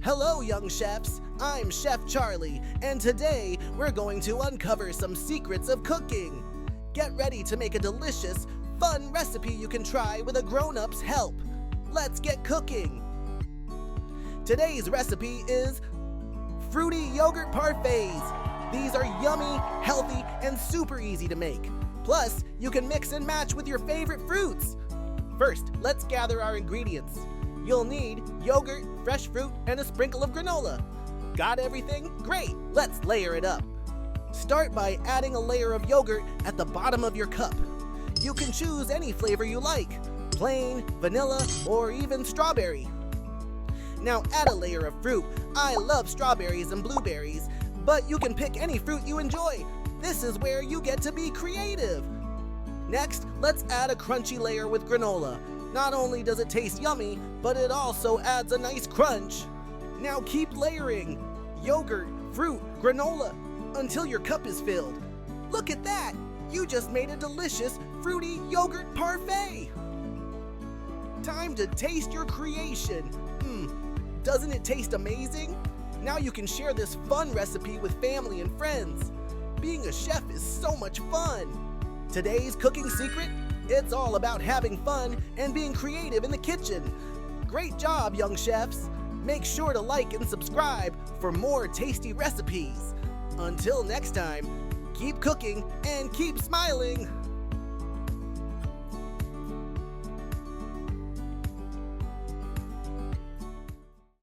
Hello, young chefs! I'm Chef Charlie, and today we're going to uncover some secrets of cooking. Get ready to make a delicious, fun recipe you can try with a grown-up's help. Let's get cooking! Today's recipe is Fruity Yogurt Parfaits. These are yummy, healthy, and super easy to make. Plus, you can mix and match with your favorite fruits. First, let's gather our ingredients. You'll need yogurt, fresh fruit, and a sprinkle of granola. Got everything? Great! Let's layer it up. Start by adding a layer of yogurt at the bottom of your cup. You can choose any flavor you like, plain, vanilla, or even strawberry. Now add a layer of fruit. I love strawberries and blueberries, but you can pick any fruit you enjoy. This is where you get to be creative. Next, let's add a crunchy layer with granola. Not only does it taste yummy, but it also adds a nice crunch. Now keep layering yogurt, fruit, granola until your cup is filled. Look at that! You just made a delicious fruity yogurt parfait! Time to taste your creation. Doesn't it taste amazing? Now you can share this fun recipe with family and friends. Being a chef is so much fun. Today's cooking secret? It's all about having fun and being creative in the kitchen. Great job, young chefs! Make sure to like and subscribe for more tasty recipes. Until next time, keep cooking and keep smiling!